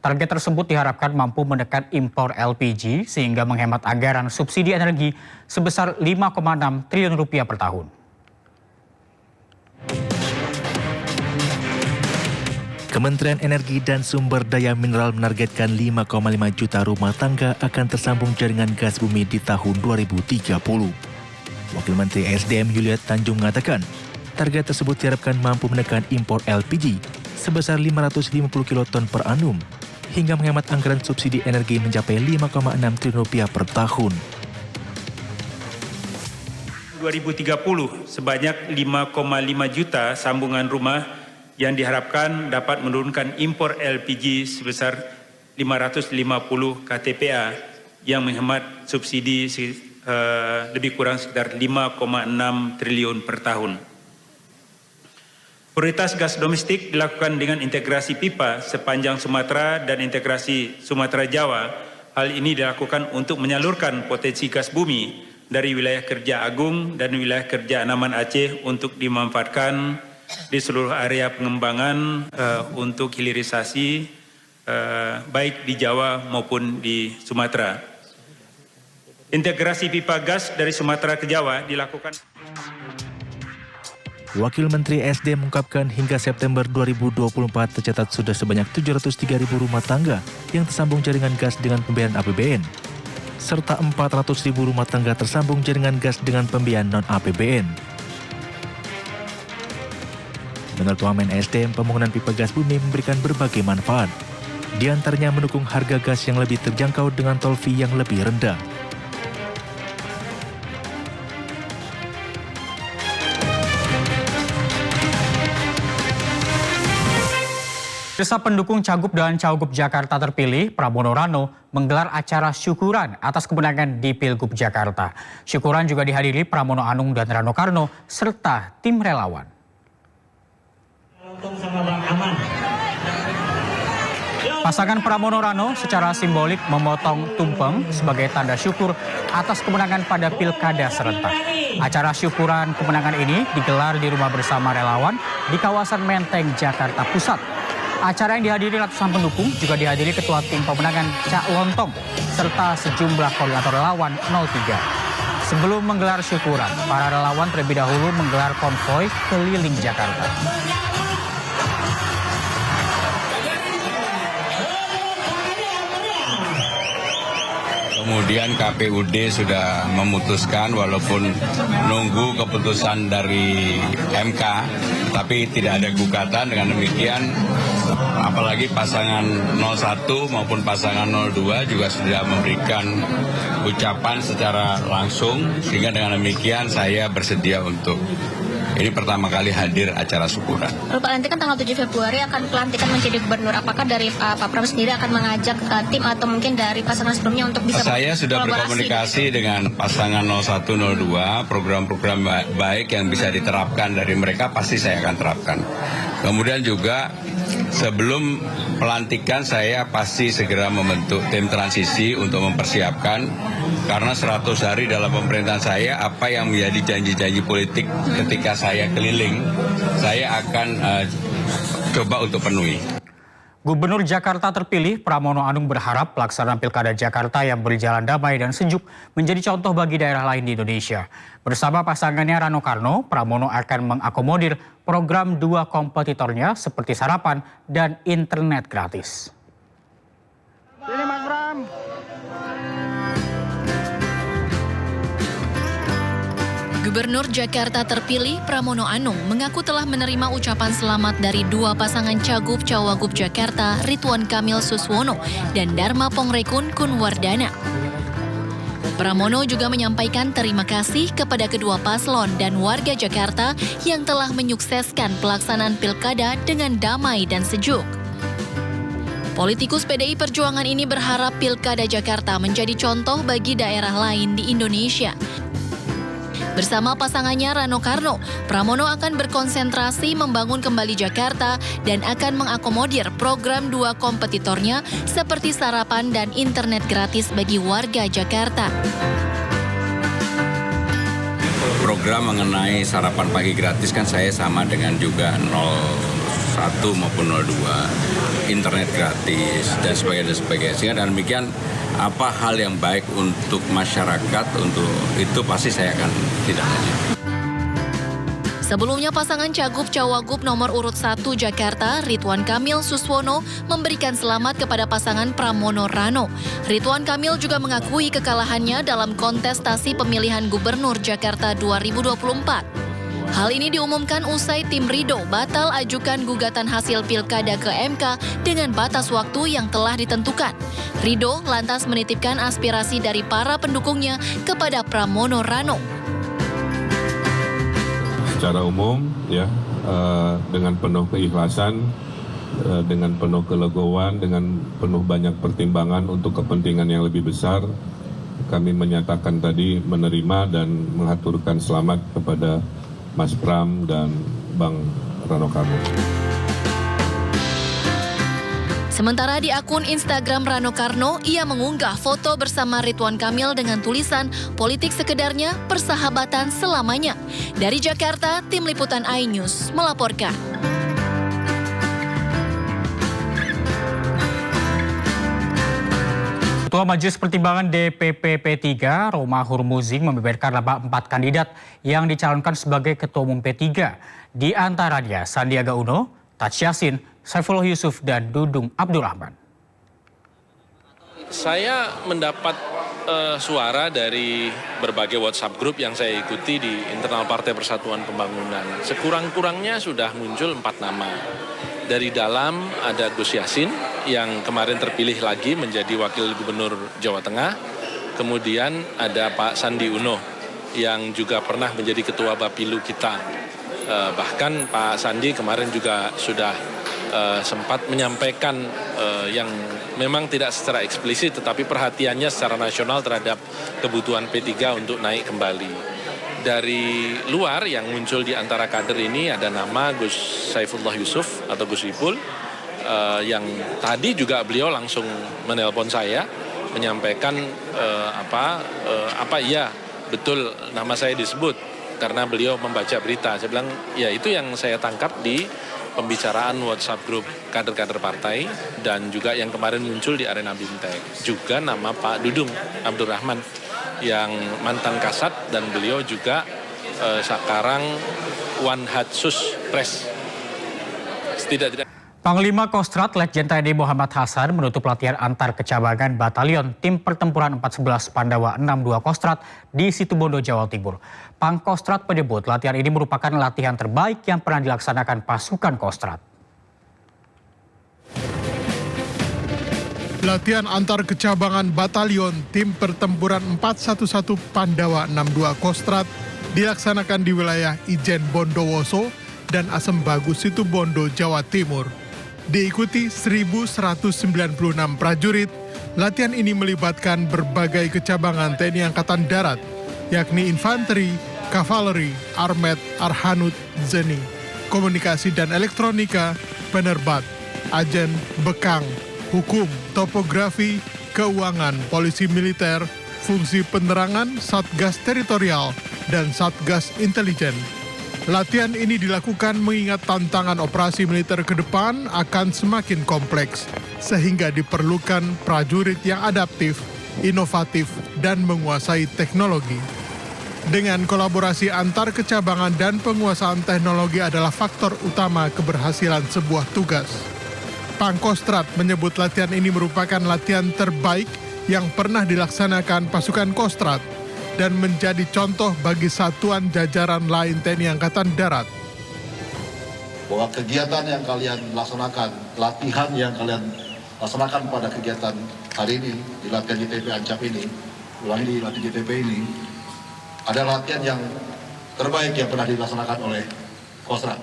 Target tersebut diharapkan mampu menekan impor LPG sehingga menghemat anggaran subsidi energi sebesar 5,6 triliun rupiah per tahun. Kementerian Energi dan Sumber Daya Mineral menargetkan 5,5 juta rumah tangga akan tersambung jaringan gas bumi di tahun 2030. Wakil Menteri SDM Yuliat Tanjung mengatakan, target tersebut diharapkan mampu menekan impor LPG sebesar 550 kiloton per annum hingga menghemat anggaran subsidi energi mencapai 5,6 triliun rupiah per tahun. 2030 sebanyak 5,5 juta sambungan rumah yang diharapkan dapat menurunkan impor LPG sebesar 550 KTPA yang menghemat subsidi lebih kurang sekitar 5,6 triliun per tahun. Prioritas gas domestik dilakukan dengan integrasi pipa sepanjang Sumatera dan integrasi Sumatera Jawa. Hal ini dilakukan untuk menyalurkan potensi gas bumi dari wilayah kerja Agung dan wilayah kerja Andaman Aceh untuk dimanfaatkan di seluruh area pengembangan untuk hilirisasi baik di Jawa maupun di Sumatera. Integrasi pipa gas dari Sumatera ke Jawa dilakukan. Wakil Menteri SDM mengungkapkan hingga September 2024 tercatat sudah sebanyak 703.000 rumah tangga yang tersambung jaringan gas dengan pembiayaan APBN, serta 400.000 rumah tangga tersambung jaringan gas dengan pembiayaan non-APBN. Menurut Wamen SDM, pembangunan pipa gas bumi memberikan berbagai manfaat. Di antaranya mendukung harga gas yang lebih terjangkau dengan tol fee yang lebih rendah. Desa pendukung Cagup dan Cagup Jakarta terpilih, Pramono Rano, menggelar acara syukuran atas kemenangan di Pilgub Jakarta. Syukuran juga dihadiri Pramono Anung dan Rano Karno, serta tim relawan. Pasangan Pramono Rano secara simbolik memotong tumpeng sebagai tanda syukur atas kemenangan pada Pilkada serentak. Acara syukuran kemenangan ini digelar di rumah bersama relawan di kawasan Menteng, Jakarta Pusat. Acara yang dihadiri ratusan pendukung juga dihadiri Ketua Tim Pemenangan Cak Lontong serta sejumlah koordinator relawan 03. Sebelum menggelar syukuran, para relawan terlebih dahulu menggelar konvoi keliling Jakarta. Kemudian KPUD sudah memutuskan walaupun nunggu keputusan dari MK, tapi tidak ada gugatan. Dengan demikian, apalagi pasangan 01 maupun pasangan 02 juga sudah memberikan ucapan secara langsung, sehingga dengan demikian saya bersedia untuk Ini pertama kali hadir acara syukuran. Pak, nanti kan tanggal 7 Februari akan pelantikan menjadi gubernur. Apakah dari Pak Pram sendiri akan mengajak tim atau mungkin dari pasangan sebelumnya untuk bisa Saya sudah berkomunikasi dengan pasangan 0102, program-program baik yang bisa diterapkan dari mereka pasti saya akan terapkan. Kemudian juga sebelum pelantikan saya pasti segera membentuk tim transisi untuk mempersiapkan, karena 100 hari dalam pemerintahan saya apa yang menjadi janji-janji politik ketika saya keliling, saya akan coba untuk penuhi. Gubernur Jakarta terpilih Pramono Anung berharap pelaksanaan Pilkada Jakarta yang berjalan damai dan sejuk menjadi contoh bagi daerah lain di Indonesia. Bersama pasangannya Rano Karno, Pramono akan mengakomodir program dua kompetitornya seperti sarapan dan internet gratis. Ini Mas Pram. Gubernur Jakarta terpilih Pramono Anung mengaku telah menerima ucapan selamat dari dua pasangan Cagup Cawagup Jakarta, Ridwan Kamil Suswono dan Dharma Pongrekun Kunwardana. Pramono juga menyampaikan terima kasih kepada kedua paslon dan warga Jakarta yang telah menyukseskan pelaksanaan pilkada dengan damai dan sejuk. Politikus PDI Perjuangan ini berharap Pilkada Jakarta menjadi contoh bagi daerah lain di Indonesia. Bersama pasangannya Rano Karno, Pramono akan berkonsentrasi membangun kembali Jakarta dan akan mengakomodir program dua kompetitornya seperti sarapan dan internet gratis bagi warga Jakarta. Program mengenai sarapan pagi gratis kan saya sama dengan juga 01 maupun 02, internet gratis dan sebagainya. Sehingga dengan demikian apa hal yang baik untuk masyarakat, untuk itu pasti saya akan tidak lanjut. Sebelumnya pasangan Cagup Cawagup nomor urut 1 Jakarta, Ridwan Kamil Suswono, memberikan selamat kepada pasangan Pramono Rano. Ridwan Kamil juga mengakui kekalahannya dalam kontestasi pemilihan Gubernur Jakarta 2024. Hal ini diumumkan usai tim Ridho batal ajukan gugatan hasil pilkada ke MK dengan batas waktu yang telah ditentukan. Ridho lantas menitipkan aspirasi dari para pendukungnya kepada Pramono Rano. Secara umum, ya, dengan penuh keikhlasan, dengan penuh kelegoan, dengan penuh banyak pertimbangan untuk kepentingan yang lebih besar, kami menyatakan tadi menerima dan mengaturkan selamat kepada Mas Pram dan Bang Rano Karno. Sementara di akun Instagram Rano Karno, ia mengunggah foto bersama Ridwan Kamil dengan tulisan "Politik sekedarnya, persahabatan selamanya". Dari Jakarta, Tim Liputan iNews melaporkan. Ketua Majelis Pertimbangan DPP P3, Roma Hurmuzi, membeberkan nama 4 kandidat yang dicalonkan sebagai Ketua Umum P3. Di antaranya Sandiaga Uno, Taj Yassin, Saifullah Yusuf, dan Dudung Abdurrahman. Saya mendapat suara dari berbagai WhatsApp group yang saya ikuti di internal Partai Persatuan Pembangunan. Sekurang-kurangnya sudah muncul 4 nama. Dari dalam ada Gus Yassin yang kemarin terpilih lagi menjadi Wakil Gubernur Jawa Tengah. Kemudian ada Pak Sandi Uno yang juga pernah menjadi Ketua Bapilu kita. Bahkan Pak Sandi kemarin juga sudah sempat menyampaikan yang memang tidak secara eksplisit tetapi perhatiannya secara nasional terhadap kebutuhan P3 untuk naik kembali. Dari luar yang muncul di antara kader ini ada nama Gus Saifullah Yusuf atau Gus Ipul yang tadi juga beliau langsung menelpon saya menyampaikan apa iya betul nama saya disebut karena beliau membaca berita. Saya bilang ya itu yang saya tangkap di pembicaraan WhatsApp grup kader-kader partai dan juga yang kemarin muncul di arena Bimtek. Juga nama Pak Dudung Abdurrahman yang mantan Kasat dan beliau juga sekarang Wanhatsus Pres. Panglima Kostrat Letjen TNI Muhammad Hasan menutup latihan antar kecabangan batalion tim pertempuran 411 Pandawa 62 Kostrat di Situbondo, Jawa Timur. Pangkostrat menyebut latihan ini merupakan latihan terbaik yang pernah dilaksanakan pasukan Kostrat. Latihan antar kecabangan batalion tim pertempuran 411 Pandawa 62 Kostrat dilaksanakan di wilayah Ijen Bondowoso dan Asem Bagus Situbondo, Jawa Timur. Diikuti 1.196 prajurit, latihan ini melibatkan berbagai kecabangan TNI Angkatan Darat, yakni infanteri, kavaleri, armet, arhanut, zeni, komunikasi dan elektronika, penerbat, ajen, bekang, hukum, topografi, keuangan, polisi militer, fungsi penerangan, satgas teritorial, dan satgas intelijen. Latihan ini dilakukan mengingat tantangan operasi militer ke depan akan semakin kompleks, sehingga diperlukan prajurit yang adaptif, inovatif, dan menguasai teknologi. Dengan kolaborasi antar kecabangan dan penguasaan teknologi adalah faktor utama keberhasilan sebuah tugas. Pangkostrat menyebut latihan ini merupakan latihan terbaik yang pernah dilaksanakan pasukan Kostrat dan menjadi contoh bagi satuan jajaran lain TNI Angkatan Darat. Bahwa kegiatan yang kalian laksanakan, latihan yang kalian laksanakan pada kegiatan hari ini, di latihan JTP Ancap ini, di latihan JTP ini, ada latihan yang terbaik yang pernah dilaksanakan oleh Kostrat.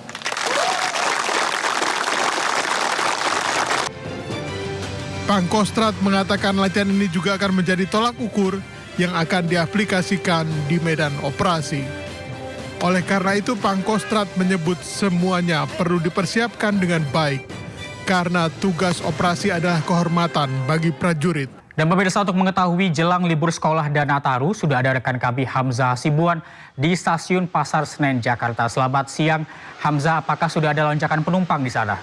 Pangkostrat mengatakan latihan ini juga akan menjadi tolak ukur yang akan diaplikasikan di medan operasi. Oleh karena itu, Pangkostrat menyebut semuanya perlu dipersiapkan dengan baik, karena tugas operasi adalah kehormatan bagi prajurit. Dan pemirsa, untuk mengetahui jelang libur sekolah dan Nataru, sudah ada rekan kami Hamzah Hasibuan di Stasiun Pasar Senen, Jakarta. Selamat siang, Hamzah, apakah sudah ada lonjakan penumpang di sana?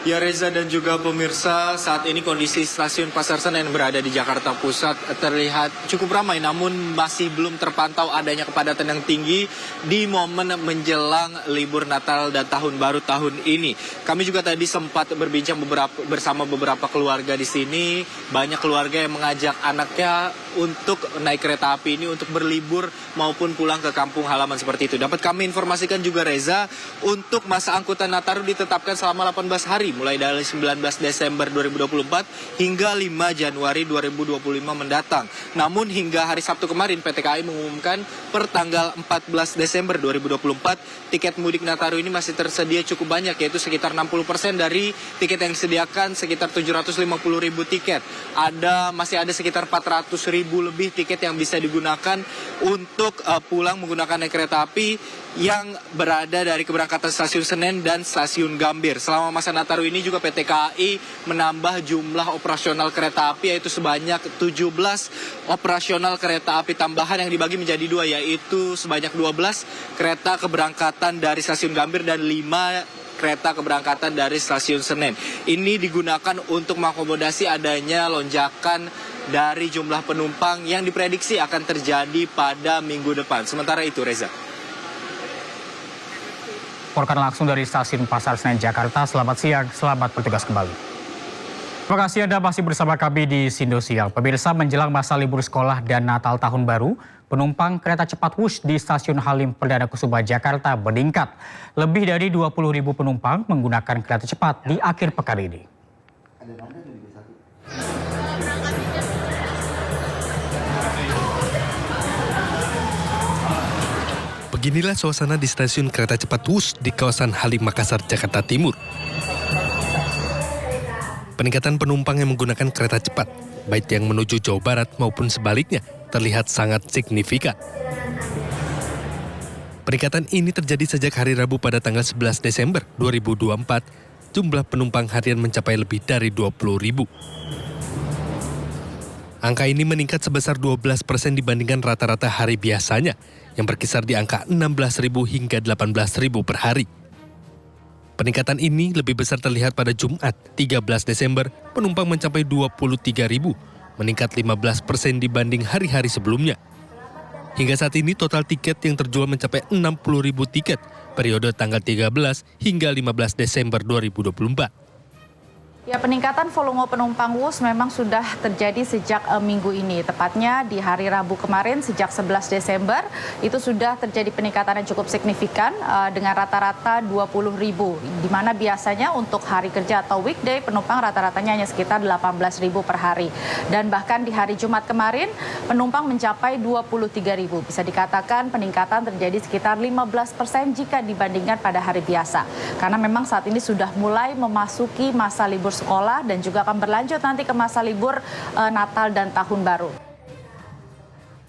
Ya Reza dan juga pemirsa, saat ini kondisi Stasiun Pasar Senen berada di Jakarta Pusat terlihat cukup ramai, namun masih belum terpantau adanya kepadatan yang tinggi di momen menjelang libur Natal dan Tahun Baru tahun ini. Kami juga tadi sempat berbincang bersama beberapa keluarga di sini. Banyak keluarga yang mengajak anaknya untuk naik kereta api ini untuk berlibur maupun pulang ke kampung halaman seperti itu. Dapat kami informasikan juga Reza, untuk masa angkutan Nataru ditetapkan selama 18 hari. Mulai dari 19 Desember 2024 hingga 5 Januari 2025 mendatang. Namun hingga hari Sabtu kemarin PT KAI mengumumkan per tanggal 14 Desember 2024 tiket mudik Nataru ini masih tersedia cukup banyak, yaitu sekitar 60% dari tiket yang disediakan, sekitar 750.000 tiket. Masih ada sekitar 400.000 lebih tiket yang bisa digunakan untuk pulang menggunakan kereta api yang berada dari keberangkatan Stasiun Senen dan Stasiun Gambir. Selama masa Nataru ini juga PT KAI menambah jumlah operasional kereta api, yaitu sebanyak 17 operasional kereta api tambahan yang dibagi menjadi dua, yaitu sebanyak 12 kereta keberangkatan dari Stasiun Gambir dan 5 kereta keberangkatan dari Stasiun Senen. Ini digunakan untuk mengakomodasi adanya lonjakan dari jumlah penumpang yang diprediksi akan terjadi pada minggu depan. Sementara itu, Reza. Laporkan langsung dari Stasiun Pasar Senen, Jakarta. Selamat siang, selamat bertugas kembali. Terima kasih Anda masih bersama kami di Sindosial. Pemirsa, menjelang masa libur sekolah dan Natal Tahun Baru, penumpang kereta cepat Wush di Stasiun Halim Perdana Kusuma, Jakarta meningkat. Lebih dari 20.000 penumpang menggunakan kereta cepat di akhir pekan ini. Beginilah suasana di stasiun kereta cepat Wush di kawasan Halim Makassar, Jakarta Timur. Peningkatan penumpang yang menggunakan kereta cepat, baik yang menuju Jawa Barat maupun sebaliknya, terlihat sangat signifikan. Peningkatan ini terjadi sejak hari Rabu pada tanggal 11 Desember 2024, jumlah penumpang harian mencapai lebih dari 20.000. Angka ini meningkat sebesar 12% dibandingkan rata-rata hari biasanya, yang berkisar di angka 16.000 hingga 18.000 per hari. Peningkatan ini lebih besar terlihat pada Jumat, 13 Desember, penumpang mencapai 23.000, meningkat 15% dibanding hari-hari sebelumnya. Hingga saat ini total tiket yang terjual mencapai 60.000 tiket, periode tanggal 13 hingga 15 Desember 2024. Ya, peningkatan volume penumpang WUS memang sudah terjadi sejak minggu ini. Tepatnya di hari Rabu kemarin sejak 11 Desember itu sudah terjadi peningkatan yang cukup signifikan dengan rata-rata 20.000. Di mana biasanya untuk hari kerja atau weekday penumpang rata-ratanya hanya sekitar 18.000 per hari. Dan bahkan di hari Jumat kemarin penumpang mencapai 23.000. Bisa dikatakan peningkatan terjadi sekitar 15% jika dibandingkan pada hari biasa. Karena memang saat ini sudah mulai memasuki masa libur sekolah dan juga akan berlanjut nanti ke masa libur Natal dan Tahun Baru.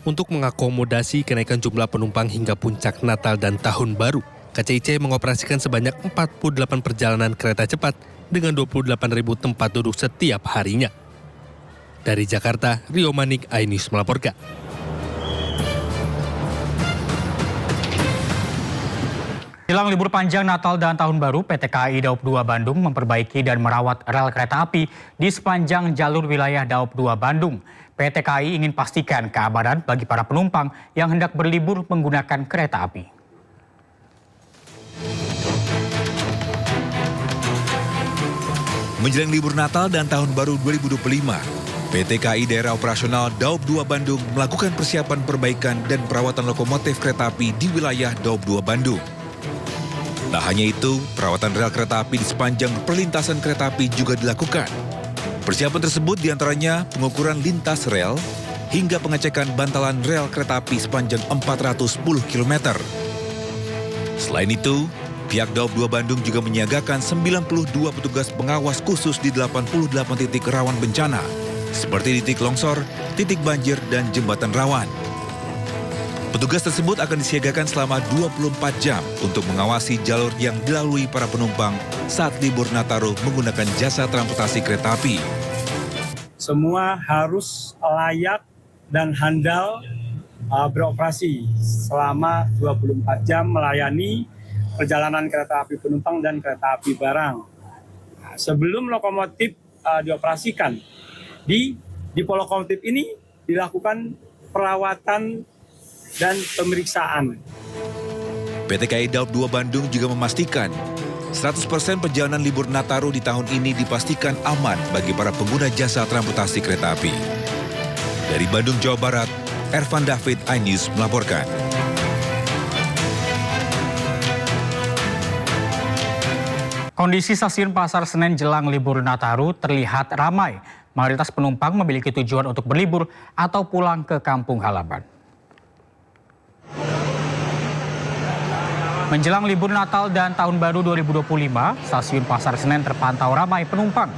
Untuk mengakomodasi kenaikan jumlah penumpang hingga puncak Natal dan Tahun Baru, KCIC mengoperasikan sebanyak 48 perjalanan kereta cepat dengan 28.000 tempat duduk setiap harinya. Dari Jakarta, Rio Manik, iNews melaporkan. Jelang libur panjang Natal dan Tahun Baru, PT KAI Daob 2 Bandung memperbaiki dan merawat rel kereta api di sepanjang jalur wilayah Daob 2 Bandung. PT KAI ingin pastikan keamanan bagi para penumpang yang hendak berlibur menggunakan kereta api. Menjelang libur Natal dan Tahun Baru 2025, PT KAI Daerah Operasional Daob 2 Bandung melakukan persiapan perbaikan dan perawatan lokomotif kereta api di wilayah Daob 2 Bandung. Tak hanya itu, perawatan rel kereta api di sepanjang perlintasan kereta api juga dilakukan. Persiapan tersebut diantaranya pengukuran lintas rel hingga pengecekan bantalan rel kereta api sepanjang 410 km. Selain itu, pihak Daob 2 Bandung juga menyiagakan 92 petugas pengawas khusus di 88 titik rawan bencana, seperti titik longsor, titik banjir, dan jembatan rawan. Petugas tersebut akan disiagakan selama 24 jam untuk mengawasi jalur yang dilalui para penumpang saat libur Nataru menggunakan jasa transportasi kereta api. Semua harus layak dan handal beroperasi selama 24 jam melayani perjalanan kereta api penumpang dan kereta api barang. Sebelum lokomotif dioperasikan, di depo lokomotif ini dilakukan perawatan dan pemeriksaan. PT KAI Daob 2 Bandung juga memastikan 100% perjalanan libur Nataru di tahun ini dipastikan aman bagi para pengguna jasa transportasi kereta api. Dari Bandung, Jawa Barat, Ervan David, iNews melaporkan. Kondisi stasiun Pasar Senen jelang libur Nataru terlihat ramai. Mayoritas penumpang memiliki tujuan untuk berlibur atau pulang ke kampung halaman. Menjelang libur Natal dan Tahun Baru 2025, stasiun Pasar Senen terpantau ramai penumpang.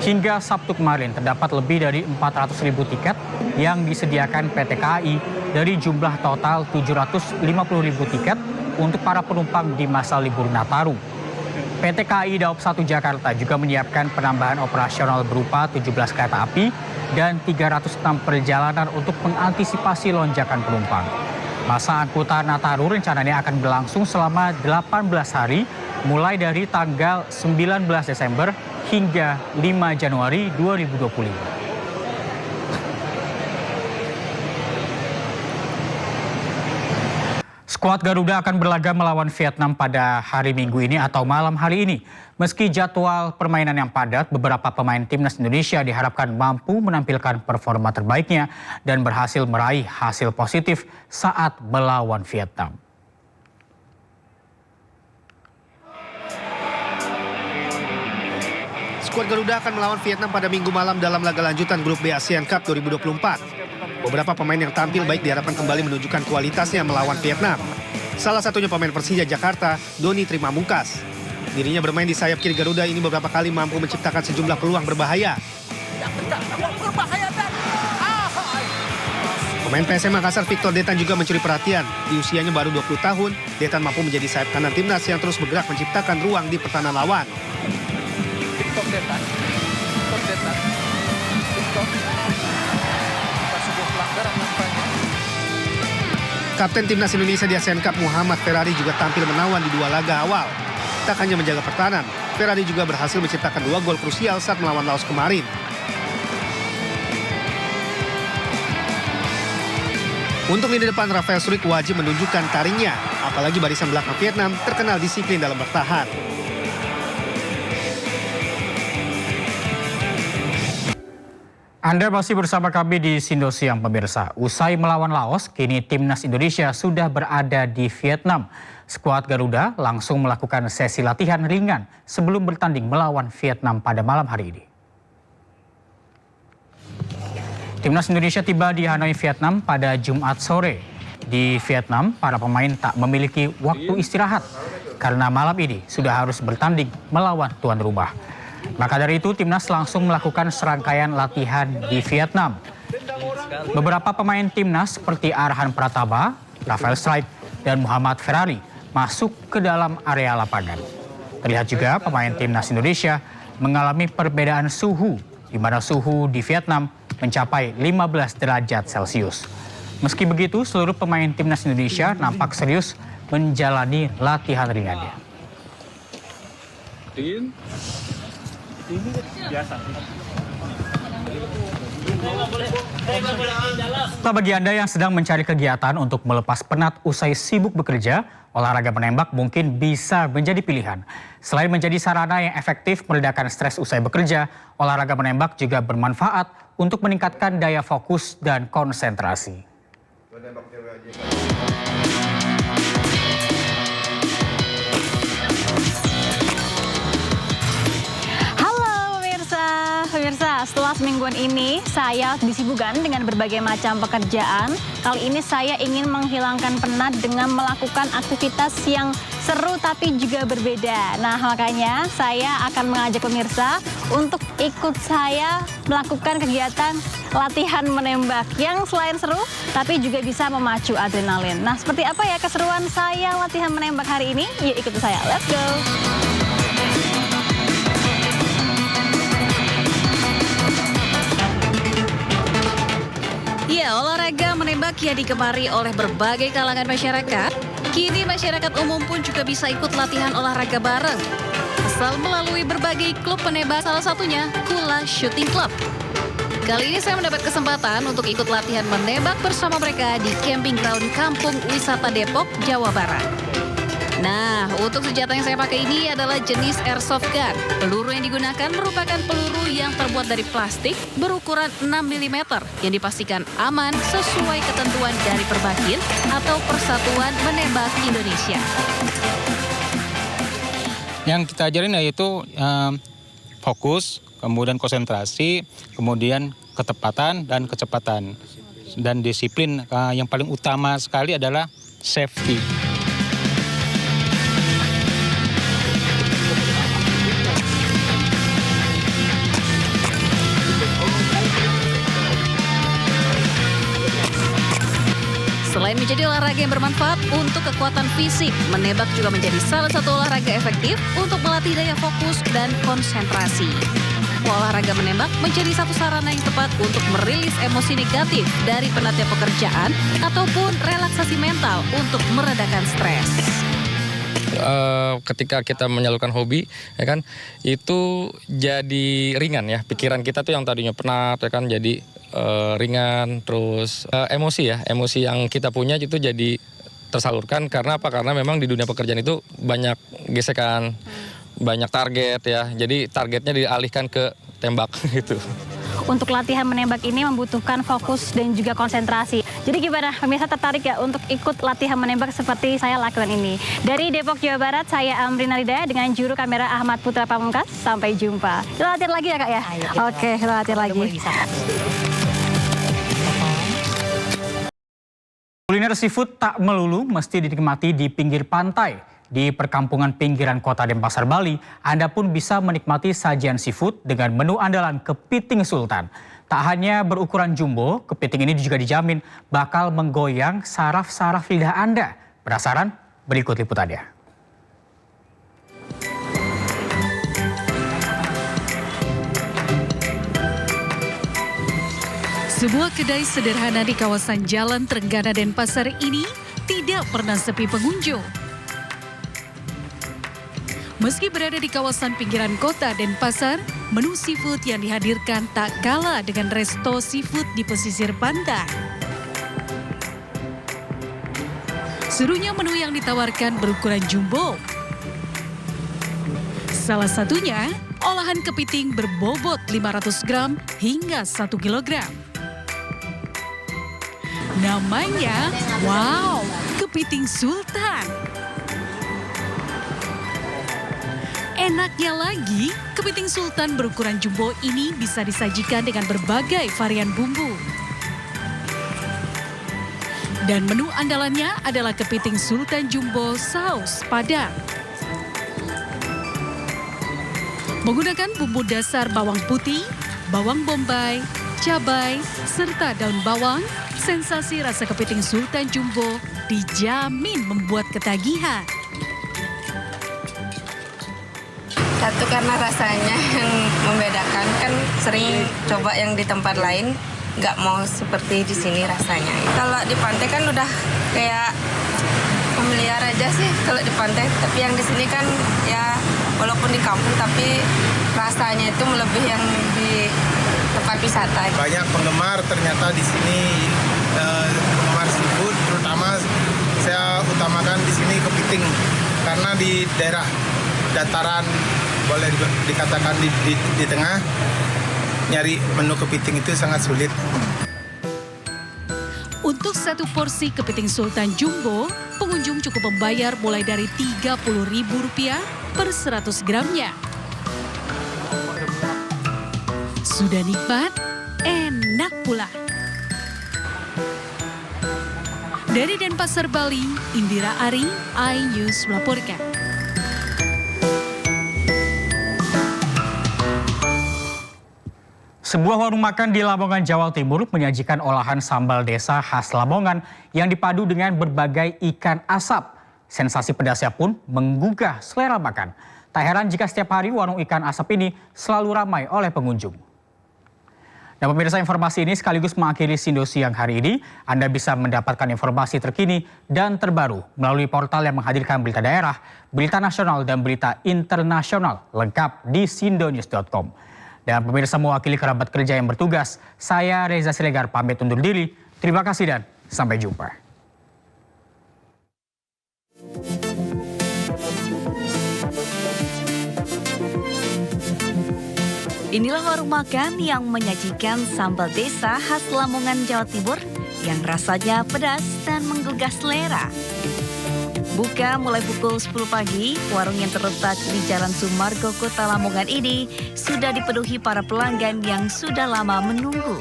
Hingga Sabtu kemarin terdapat lebih dari 400.000 tiket yang disediakan PT KAI dari jumlah total 750.000 tiket untuk para penumpang di masa libur Nataru. PT KAI Daob 1 Jakarta juga menyiapkan penambahan operasional berupa 17 kereta api dan 306 perjalanan untuk mengantisipasi lonjakan penumpang. Masa angkutan Nataru rencananya akan berlangsung selama 18 hari mulai dari tanggal 19 Desember hingga 5 Januari 2025. Skuad Garuda akan berlaga melawan Vietnam pada hari Minggu ini atau malam hari ini. Meski jadwal permainan yang padat, beberapa pemain timnas Indonesia diharapkan mampu menampilkan performa terbaiknya dan berhasil meraih hasil positif saat melawan Vietnam. Skuad Garuda akan melawan Vietnam pada Minggu malam dalam laga lanjutan Grup B ASEAN Cup 2024. Beberapa pemain yang tampil baik diharapkan kembali menunjukkan kualitasnya melawan Vietnam. Salah satunya pemain Persija Jakarta, Doni Trimamungkas. Dirinya bermain di sayap kiri Garuda ini beberapa kali mampu menciptakan sejumlah peluang berbahaya. Pemain PSM Makassar Victor Detan juga mencuri perhatian. Di usianya baru 20 tahun, Detan mampu menjadi sayap kanan timnas yang terus bergerak menciptakan ruang di pertahanan lawan. Victor Detan. Kapten timnas Indonesia di ASEAN Cup Muhammad Ferrari juga tampil menawan di 2 laga awal. Tak hanya menjaga pertahanan, Ferrari juga berhasil menciptakan 2 gol krusial saat melawan Laos kemarin. Untuk lini depan, Rafael Struijk wajib menunjukkan taringnya, apalagi barisan belakang Vietnam terkenal disiplin dalam bertahan. Anda masih bersama kami di Sindo Siang pemirsa. Usai melawan Laos, kini timnas Indonesia sudah berada di Vietnam. Skuad Garuda langsung melakukan sesi latihan ringan sebelum bertanding melawan Vietnam pada malam hari ini. Timnas Indonesia tiba di Hanoi, Vietnam pada Jumat sore. Di Vietnam, para pemain tak memiliki waktu istirahat karena malam ini sudah harus bertanding melawan tuan rumah. Maka dari itu, timnas langsung melakukan serangkaian latihan di Vietnam. Beberapa pemain timnas seperti Arhan Pratama, Rafael Struijk, dan Muhammad Ferrari masuk ke dalam area lapangan. Terlihat juga pemain timnas Indonesia mengalami perbedaan suhu, di mana suhu di Vietnam mencapai 15 derajat Celcius. Meski begitu, seluruh pemain timnas Indonesia nampak serius menjalani latihan ringannya. Nah, bagi Anda yang sedang mencari kegiatan untuk melepas penat usai sibuk bekerja, olahraga menembak mungkin bisa menjadi pilihan. Selain menjadi sarana yang efektif meredakan stres usai bekerja, olahraga menembak juga bermanfaat untuk meningkatkan daya fokus dan konsentrasi. Pemirsa, setelah semingguan ini saya disibukkan dengan berbagai macam pekerjaan. Kali ini saya ingin menghilangkan penat dengan melakukan aktivitas yang seru tapi juga berbeda. Nah, makanya saya akan mengajak pemirsa untuk ikut saya melakukan kegiatan latihan menembak yang selain seru tapi juga bisa memacu adrenalin. Nah, seperti apa ya keseruan saya latihan menembak hari ini? Yuk ikuti saya, let's go! Ya, olahraga menembak yang digemari oleh berbagai kalangan masyarakat. Kini masyarakat umum pun juga bisa ikut latihan olahraga bareng. Asal melalui berbagai klub menembak, salah satunya Kula Shooting Club. Kali ini saya mendapat kesempatan untuk ikut latihan menembak bersama mereka di camping ground Kampung Wisata Depok, Jawa Barat. Nah, untuk senjata yang saya pakai ini adalah jenis airsoft gun. Peluru yang digunakan merupakan peluru yang terbuat dari plastik berukuran 6 mm yang dipastikan aman sesuai ketentuan dari Perbakin atau Persatuan Menembak Indonesia. Yang kita ajarin yaitu fokus, kemudian konsentrasi, kemudian ketepatan dan kecepatan. Dan disiplin yang paling utama sekali adalah safety. Selain menjadi olahraga yang bermanfaat untuk kekuatan fisik, menembak juga menjadi salah satu olahraga efektif untuk melatih daya fokus dan konsentrasi. Olahraga menembak menjadi satu sarana yang tepat untuk merilis emosi negatif dari penatnya pekerjaan ataupun relaksasi mental untuk meredakan stres. Ketika kita menyalurkan hobi, ya kan, itu jadi ringan ya. Pikiran kita tuh yang tadinya penat, ya kan, jadi ringan. Terus emosi yang kita punya itu jadi tersalurkan. Karena apa? Karena memang di dunia pekerjaan itu banyak gesekan, banyak target ya. Jadi targetnya dialihkan ke tembak gitu. Untuk latihan menembak ini membutuhkan fokus dan juga konsentrasi. Jadi gimana, pemirsa tertarik ya untuk ikut latihan menembak seperti saya lakukan ini? Dari Depok, Jawa Barat, saya Amrina Ridaya dengan juru kamera Ahmad Putra Pamungkas. Sampai jumpa. Kita latihan lagi ya Kak ya? Oke, kita latihan lagi. Kuliner seafood tak melulu mesti dinikmati di pinggir pantai. Di perkampungan pinggiran kota Denpasar, Bali, Anda pun bisa menikmati sajian seafood dengan menu andalan kepiting sultan. Tak hanya berukuran jumbo, kepiting ini juga dijamin bakal menggoyang saraf-saraf lidah Anda. Penasaran? Berikut liputannya. Sebuah kedai sederhana di kawasan Jalan Trenggana Denpasar ini tidak pernah sepi pengunjung. Meski berada di kawasan pinggiran kota Denpasar, menu seafood yang dihadirkan tak kalah dengan resto seafood di pesisir pantai. Serunya menu yang ditawarkan berukuran jumbo. Salah satunya, olahan kepiting berbobot 500 gram hingga 1 kilogram. Namanya, wow, kepiting sultan. Enaknya lagi, kepiting sultan berukuran jumbo ini bisa disajikan dengan berbagai varian bumbu. Dan menu andalannya adalah kepiting sultan jumbo saus padang. Menggunakan bumbu dasar bawang putih, bawang bombay, cabai, serta daun bawang, sensasi rasa kepiting sultan jumbo dijamin membuat ketagihan. Satu karena rasanya yang membedakan, kan sering coba yang di tempat lain, nggak mau seperti di sini rasanya. Kalau di pantai kan udah kayak familiar aja sih kalau di pantai, tapi yang di sini kan ya walaupun di kampung tapi rasanya itu melebihi yang di tempat wisata. Banyak penggemar ternyata di sini, penggemar seafood, terutama saya utamakan di sini kepiting karena di daerah dataran, boleh dikatakan di tengah, nyari menu kepiting itu sangat sulit. Untuk satu porsi kepiting sultan jumbo, pengunjung cukup membayar mulai dari Rp30.000 per 100 gramnya. Sudah nikmat, enak pula. Dari Denpasar, Bali, Indira Ari, iNews melaporkan. Sebuah warung makan di Lamongan, Jawa Timur menyajikan olahan sambal desa khas Lamongan yang dipadu dengan berbagai ikan asap. Sensasi pedasnya pun menggugah selera makan. Tak heran jika setiap hari warung ikan asap ini selalu ramai oleh pengunjung. Dan pemirsa, informasi ini sekaligus mengakhiri Sindo Siang hari ini. Anda bisa mendapatkan informasi terkini dan terbaru melalui portal yang menghadirkan berita daerah, berita nasional, dan berita internasional lengkap di sindonews.com. Dan pemirsa, mewakili kerabat kerja yang bertugas, saya Reza Siregar pamit undur diri. Terima kasih dan sampai jumpa. Inilah warung makan yang menyajikan sambal desa khas Lamongan, Jawa Timur yang rasanya pedas dan menggugah selera. Buka mulai pukul 10 pagi, warung yang terletak di Jalan Sumargo, Kota Lamongan ini sudah dipenuhi para pelanggan yang sudah lama menunggu.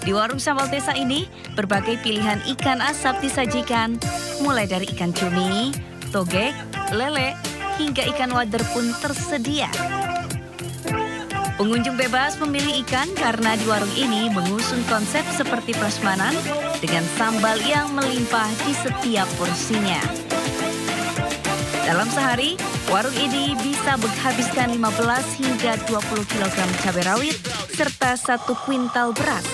Di warung sambal desa ini, berbagai pilihan ikan asap disajikan, mulai dari ikan cumi, togek, lele, hingga ikan wader pun tersedia. Pengunjung bebas memilih ikan karena di warung ini mengusung konsep seperti prasmanan dengan sambal yang melimpah di setiap porsinya. Dalam sehari, warung ini bisa menghabiskan 15 hingga 20 kg cabai rawit serta 1 kuintal beras.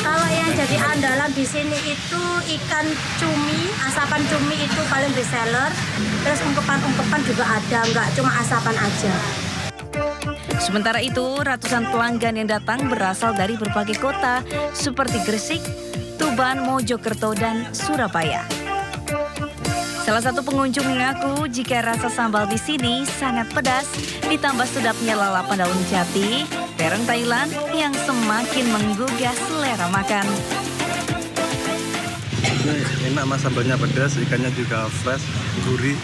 Kalau yang jadi andalan di sini itu ikan cumi, asapan cumi itu paling bestseller. Terus ungkepan-ungkepan juga ada, nggak cuma asapan aja. Sementara itu, ratusan pelanggan yang datang berasal dari berbagai kota seperti Gresik, Tuban, Mojokerto, dan Surabaya. Salah satu pengunjung mengaku jika rasa sambal di sini sangat pedas, ditambah sedapnya lalapan daun jati, terong Thailand yang semakin menggugah selera makan. Ini enak mas, sambalnya pedas, ikannya juga fresh, gurih.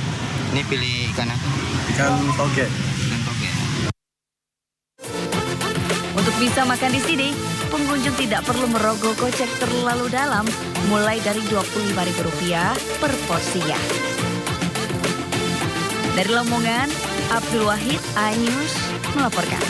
Ini pilih ikan apa? Ikan toge. Untuk bisa makan di sini, pengunjung tidak perlu merogoh kocek terlalu dalam, mulai dari Rp25.000 per porsinya. Dari Lamongan, Abdul Wahid, iNews melaporkan.